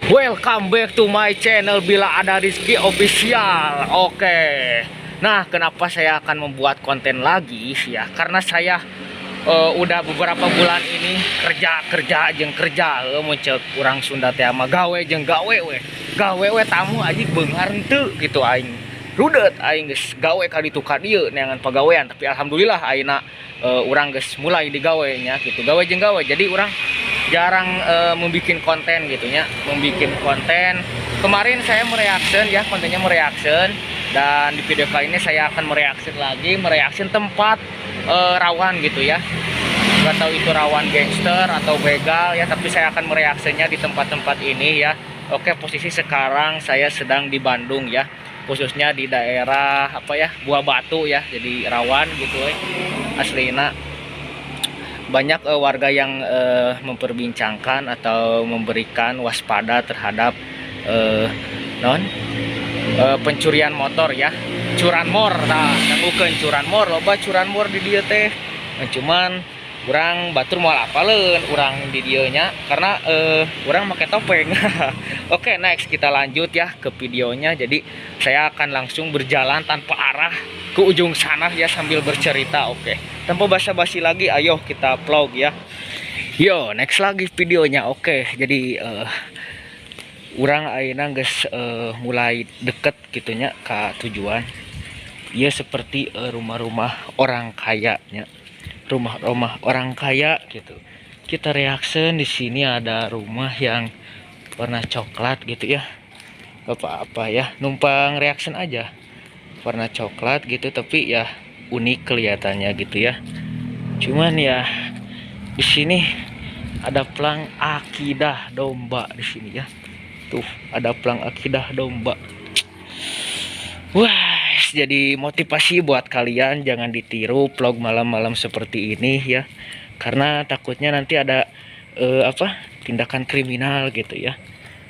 Welcome back to my channel Bila Ada Rizky Official. Oke. Nah, kenapa saya akan membuat konten lagi ya? Karena saya udah beberapa bulan ini kerja mencek kurang Sunda teh mah gawe jeung gawe we. Gawe we tamu aja beungar henteu gitu aing. Rudet aing geus gawe ka ditu ka dieu neangan pagawean, tapi alhamdulillah ayeuna urang geus mulai digawe nya gitu. Gawe jeung gawe. Jadi urang jarang membuat konten gitunya, membuat konten. Kemarin saya mereaction ya, kontennya mereaction, dan di video kali ini saya akan mereaction tempat rawan gitu ya. Gak tahu itu rawan gangster atau begal ya, tapi saya akan mereaksinya di tempat-tempat ini ya. Oke, posisi sekarang saya sedang di Bandung ya, khususnya di daerah apa ya, Buah Batu ya, jadi rawan gitu aslina. Banyak warga yang memperbincangkan atau memberikan waspada terhadap pencurian motor ya, curanmor. Nah, bukan curanmor, loba curanmor di dia teh. Nah, cuman urang batur moal apaleun urang di dieu nya karena urang make topeng. Oke, next kita lanjut ya ke videonya. Jadi saya akan langsung berjalan tanpa arah ke ujung sana ya sambil bercerita. Oke, tanpa basa-basi lagi, ayo kita vlog ya. Yo, next lagi videonya. Oke, jadi urang ayeuna geus mulai deket gitunya ke tujuan. Ieu seperti rumah-rumah orang kaya nya. Rumah-rumah orang kaya gitu. Kita reaction di sini ada rumah yang warna coklat gitu ya. Apa-apa ya, numpang reaction aja. Warna coklat gitu, tapi ya unik kelihatannya gitu ya. Cuman ya di sini ada pelang akidah domba di sini ya. Tuh, ada pelang akidah domba. Wah, jadi motivasi buat kalian, jangan ditiru vlog malam-malam seperti ini ya, karena takutnya nanti ada tindakan kriminal gitu ya.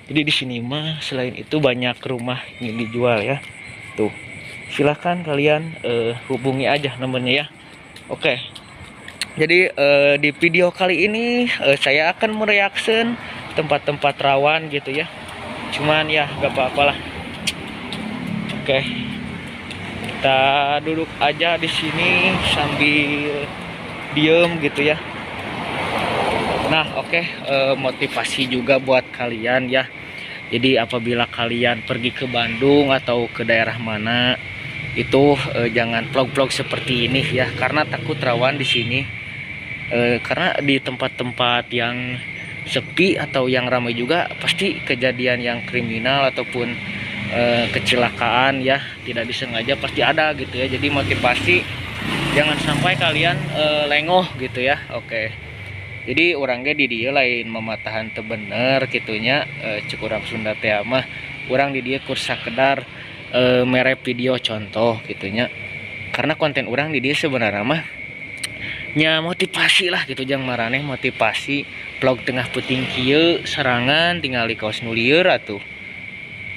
Jadi di sini mah selain itu banyak rumah yang dijual ya. Tuh, silahkan kalian hubungi aja nomornya ya. Oke, jadi di video kali ini saya akan mereaction tempat-tempat rawan gitu ya. Cuman ya gak apa-apalah. Oke, kita duduk aja di sini sambil diem gitu ya. Nah, oke, motivasi juga buat kalian ya. Jadi apabila kalian pergi ke Bandung atau ke daerah mana, itu jangan vlog-vlog seperti ini ya, karena takut rawan di sini. Karena di tempat-tempat yang sepi atau yang ramai juga pasti kejadian yang kriminal ataupun kecelakaan ya, tidak disengaja pasti ada gitu ya. Jadi motivasi jangan sampai kalian lengoh gitu ya. Oke, jadi orangnya di dia lain mematahan tebener gitunya, cukurang Sunda teh mah orang di dia kursa kedar merek video contoh gitunya, karena konten orang di dia sebenarnya mah nya motivasi lah gitu, jang maraneh motivasi vlog tengah puting kieu serangan tinggal di kaos nulieur atuh.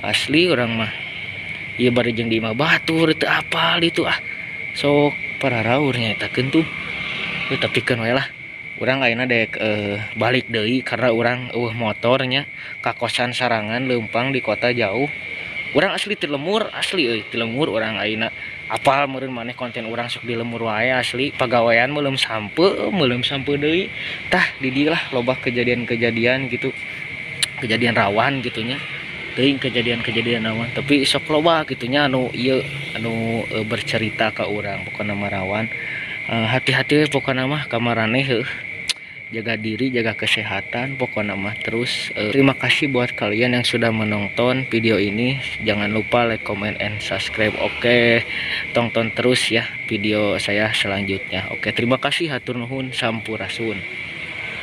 Asli orang mah ieu bari jeung di imah batur teu apal itu sok pararaurnya eta kentu. Tapi kan we lah, urang ayeuna dek balik deui karena urang motornya ka kosan sarangan leumpang di kota jauh. Urang asli ti lemur, asli euy ti lemur urang ayeuna. Apal meureun maneh konten urang sok di lemur wae asli. Pagawean meuleum sampe deui. Tah di dieu lah loba kejadian-kejadian gitu. Kejadian rawan gitunya. Teuing kejadian-kejadian rawan, tapi sok loba gitunya anu ieu anu bercerita ka urang pokona mah rawan. Hati-hati pokona mah ka maraneh jaga diri, jaga kesehatan pokoknya mah. Terus terima kasih buat kalian yang sudah menonton video ini. Jangan lupa like, comment, and subscribe. Oke, tonton terus ya video saya selanjutnya. Oke, terima kasih, hatur nuhun, sampurasun.